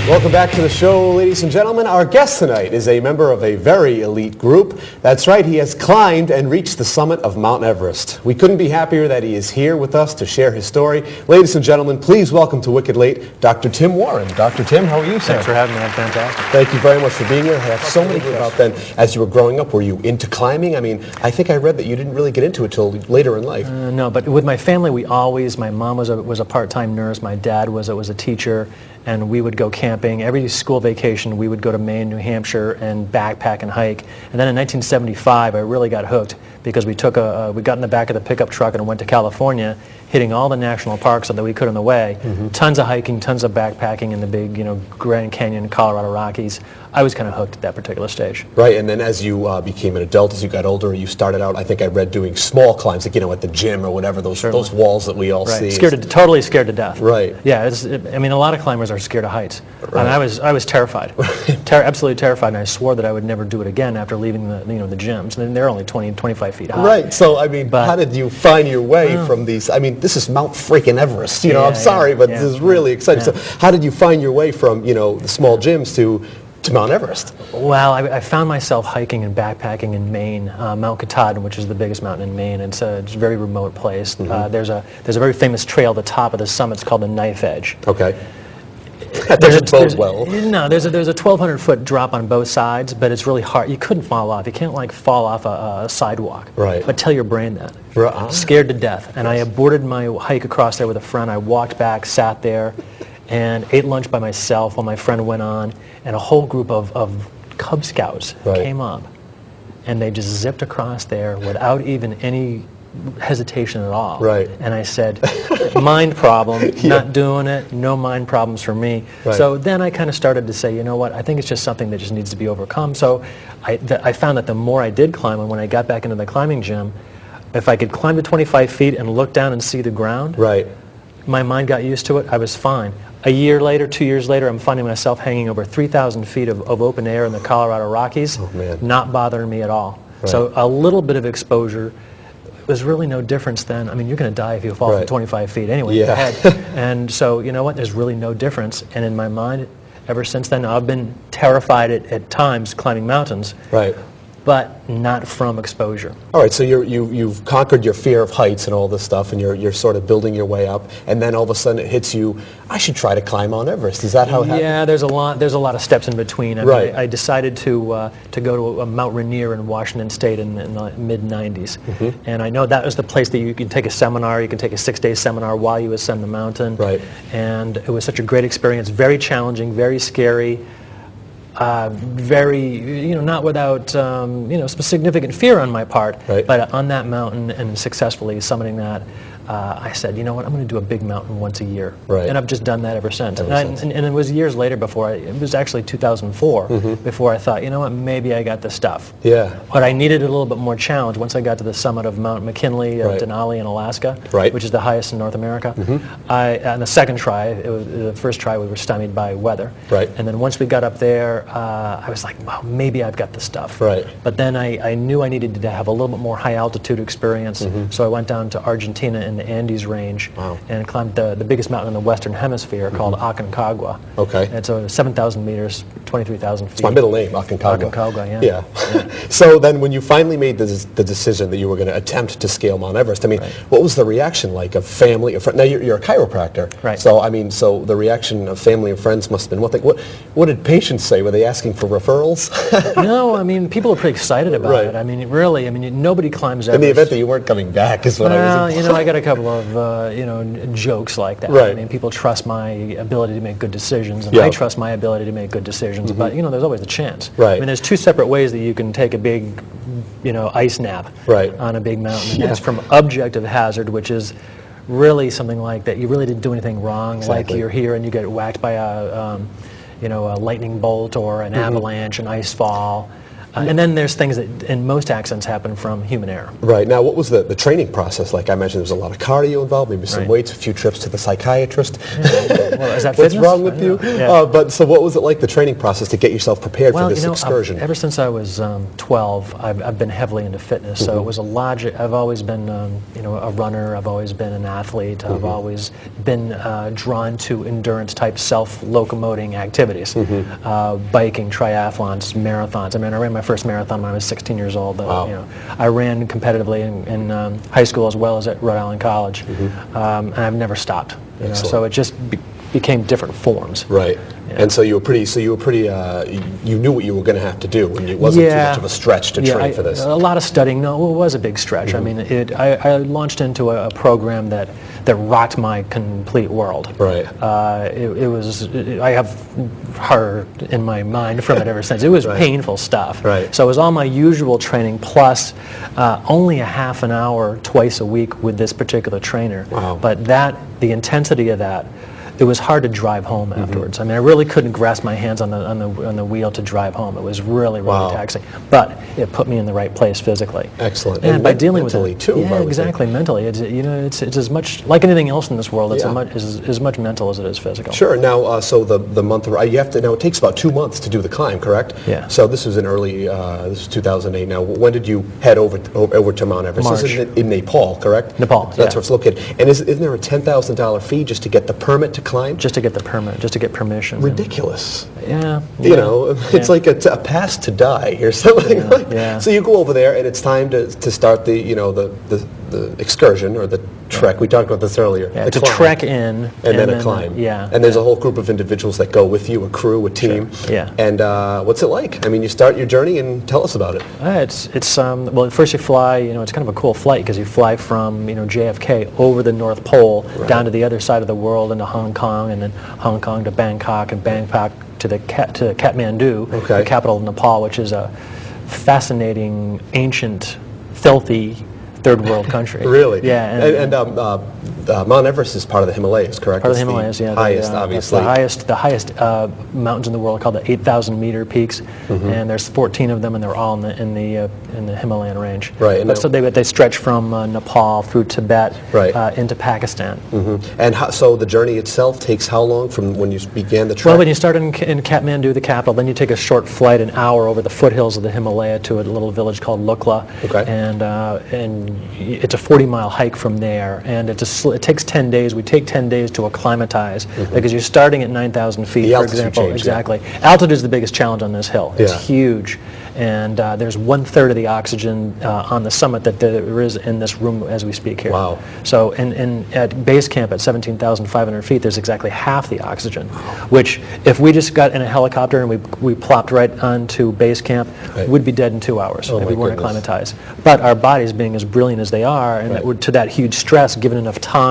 Welcome back to the show, ladies and gentlemen. Our guest tonight is a member of a very elite group. That's right, he has climbed and reached the summit of Mount Everest. We couldn't be happier that he is here with us to share his story. Ladies and gentlemen, please welcome to Wicked Late, Dr. Tim Warren. Dr. Tim, how are you, sir? Thanks for having me. I'm fantastic. Thank you very much for being here. I have so many questions about then. As you were growing up, were you into climbing? I mean, I think I read that you didn't really get into it till later in life. No, but with my family, my mom was a part-time nurse, my dad was a teacher, and we would go camping. Every school vacation, we would go to Maine, New Hampshire, and backpack and hike. And then in 1975, I really got hooked because we got in the back of the pickup truck and went to California, hitting all the national parks that we could on the way. Tons of hiking, tons of backpacking in the big, Grand Canyon, Colorado Rockies. I was kind of hooked at that particular stage. Right, and then as you became an adult, as you got older, you started out, I think I read, doing small climbs, like, at the gym or whatever, those walls that we all see. Totally scared to death. Right. Yeah, a lot of climbers are scared of heights. Right. And I was terrified, absolutely terrified, and I swore that I would never do it again after leaving the gyms. And they're only 20, 25 feet high. Right, so, how did you find your way from these, this is Mount freaking Everest, I'm sorry, but this is really exciting. Yeah. So how did you find your way from, the small gyms to Mount Everest? Well, I found myself hiking and backpacking in Maine, Mount Katahdin, which is the biggest mountain in Maine. It's a very remote place. There's a very famous trail at the top of the summit. It's called the Knife Edge. Okay. That doesn't bode well. No, there's a 1,200-foot drop on both sides, but it's really hard. You couldn't fall off. You can't fall off a sidewalk. Right. But tell your brain that. Scared to death. And I aborted my hike across there with a friend. I walked back, sat there, and ate lunch by myself while my friend went on, and a whole group of Cub Scouts came up, and they just zipped across there without even any hesitation at all. Right. And I said, mind problem, not doing it, no mind problems for me. Right. So then I kind of started to say, you know what, I think it's just something that just needs to be overcome. So I found that the more I did climb, and when I got back into the climbing gym, if I could climb to 25 feet and look down and see the ground, my mind got used to it, I was fine. A year later, 2 years later, I'm finding myself hanging over 3,000 feet of open air in the Colorado Rockies, not bothering me at all. Right. So a little bit of exposure was really no difference then. You're going to die if you fall from 25 feet anyway. And so, you know what, there's really no difference. And in my mind, ever since then, I've been terrified at times climbing mountains. Right. But not from exposure. All right, so you've conquered your fear of heights and all this stuff, and you're sort of building your way up, and then all of a sudden it hits you, I should try to climb Mount Everest. Is that how it happened? Yeah, there's a lot of steps in between. I decided to go to Mount Rainier in Washington State in the mid-'90s. And I know that was the place that you can take a seminar, you can take a 6-day seminar while you ascend the mountain. Right. And it was such a great experience, very challenging, very scary. Very, not without, some significant fear on my part, but on that mountain and successfully summiting that, I said, you know what, I'm going to do a big mountain once a year. Right. And I've just done that ever since. And it was years later before, it was actually 2004, before I thought, you know what, maybe I got the stuff. Yeah. But I needed a little bit more challenge once I got to the summit of Mount McKinley, Denali in Alaska, which is the highest in North America. On the second try, the first try we were stymied by weather. Right. And then once we got up there, I was like, wow, maybe I've got the stuff. Right. But then I knew I needed to have a little bit more high altitude experience, so I went down to Argentina in the Andes range and climbed the biggest mountain in the Western Hemisphere called Aconcagua. Okay. It's 7,000 meters, 23,000 feet. It's my middle name, Aconcagua. Aconcagua, yeah. So then when you finally made the decision that you were going to attempt to scale Mount Everest, what was the reaction like of family, of friends? Now you're a chiropractor, so so the reaction of family and friends must have been, what did patients say? Were they asking for referrals? No, people are pretty excited about it. Really, nobody climbs Everest. In the event that you weren't coming back is what I was I got a couple of, jokes like that. People trust my ability to make good decisions, and I trust my ability to make good decisions, but, there's always a chance. There's two separate ways that you can take a big, ice nap on a big mountain, and that's from objective hazard, which is really something like that. You really didn't do anything wrong, like you're here and you get whacked by a lightning bolt or an avalanche, an ice fall. And then there's things that in most accidents happen from human error. Right. Now, what was the training process like? I imagine there was a lot of cardio involved, maybe some weights, a few trips to the psychiatrist. Well, is that What's fitness? wrong with you? But so what was it like, the training process to get yourself prepared for this excursion? Ever since I was 12, I've been heavily into fitness. So it was a logic. I've always been, a runner. I've always been an athlete. I've always been drawn to endurance-type self-locomoting activities, biking, triathlons, marathons. I mean, I ran my first marathon when I was 16 years old. Wow. I ran competitively in high school as well as at Rhode Island College, and I've never stopped. So it just became different forms. Right. Yeah. And so you knew what you were going to have to do, and it wasn't too much of a stretch to train for this. A lot of studying. No, it was a big stretch. I mean, I launched into a program that rocked my complete world. Right. I have horror in my mind from it ever since. It was painful stuff. Right. So it was all my usual training plus only a half an hour twice a week with this particular trainer. Wow. But the intensity of that, it was hard to drive home afterwards. I mean, I really couldn't grasp my hands on the wheel to drive home. It was really taxing. But it put me in the right place physically. Excellent. And by dealing with mentally it, too. yeah, exactly. Mentally, it's as much like anything else in this world. It's as much mental as it is physical. Sure. Now, so the month you have to. Now it takes about 2 months to do the climb, correct? Yeah. So this was in early. This was 2008. Now, when did you head over to Mount Everest? March. This is in Nepal, correct? Nepal. That's where it's located. And isn't there a $10,000 fee just to get the permit to climb? Just to get the permit, just to get permission. Ridiculous. Yeah. You know, it's like a pass to die or something. So you go over there, and it's time to start the excursion or the trek. We talked about this earlier. Yeah, to trek in. And then a climb. Yeah. And there's a whole group of individuals that go with you, a crew, a team. Sure. Yeah. And what's it like? I mean, you start your journey, and tell us about it. Well, first you fly, it's kind of a cool flight because you fly from, JFK over the North Pole down to the other side of the world into Hong Kong, and then Hong Kong to Bangkok, and Bangkok to Kathmandu, the capital of Nepal, which is a fascinating, ancient, filthy third world country. Really? Yeah. And Mount Everest is part of the Himalayas, correct? Part of the Himalayas, yeah. Highest, obviously. The highest mountains in the world are called the 8,000 meter peaks, and there's 14 of them, and they're all in the Himalayan range. Right. And so they stretch from Nepal through Tibet into Pakistan. And so the journey itself takes how long from when you began the trek? Well, when you start in Kathmandu, the capital, then you take a short flight, an hour over the foothills of the Himalaya to a little village called Lukla, and it's a 40-mile hike from there, and it takes 10 days. We take 10 days to acclimatize because you're starting at 9,000 feet, for example. Change, exactly. Altitude is the biggest challenge on this hill. It's huge, and there's 1/3 of the oxygen on the summit that there is in this room as we speak here. Wow. So at base camp at 17,500 feet, there's exactly half the oxygen, which if we just got in a helicopter and we plopped right onto base camp, we'd be dead in 2 hours if we weren't acclimatized. But our bodies, being as brilliant as they are, and to that huge stress, given enough time,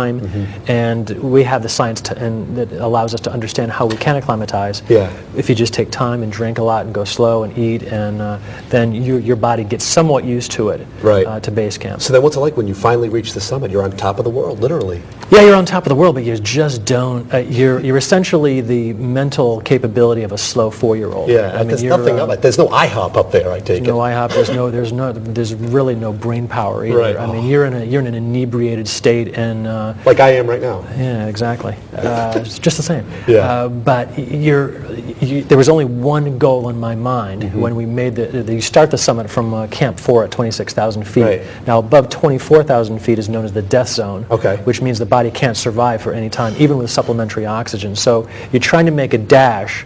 and we have the science that allows us to understand how we can acclimatize. Yeah. If you just take time and drink a lot and go slow and eat, and then your body gets somewhat used to it to base camp. So then what's it like when you finally reach the summit? You're on top of the world, literally. Yeah, you're on top of the world, but you just don't. You're essentially the mental capability of a slow 4-year-old. Yeah, there's nothing up. There's no IHOP up there, I take it. No IHOP. There's really no brain power either. Right. I mean, you're in an inebriated state, and like I am right now. Yeah, exactly. It's just the same. Yeah. But there was only one goal in my mind when we made you start the summit from Camp 4 at 26,000 feet. Right. Now, above 24,000 feet is known as the death zone, which means the body can't survive for any time, even with supplementary oxygen. So you're trying to make a dash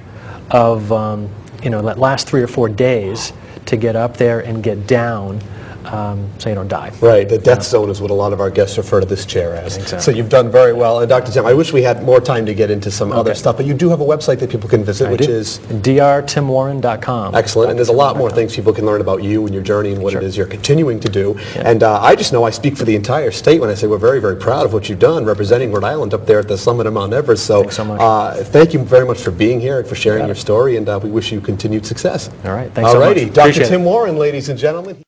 of that last 3 or 4 days to get up there and get down. So you don't die. Right, the death zone is what a lot of our guests refer to this chair as. Exactly. So you've done very well. And Dr. Tim, I wish we had more time to get into some other stuff, but you do have a website that people can visit, which is drtimwarren.com. Excellent, and there's a lot more things people can learn about you and your journey and what it is you're continuing to do. And I just know I speak for the entire state when I say we're very, very proud of what you've done representing Rhode Island up there at the summit of Mount Everest. So, thanks so much. Thank you very much for being here and for sharing your story, and we wish you continued success. All right, thanks so much. Alrighty, Dr. Tim Warren, ladies and gentlemen.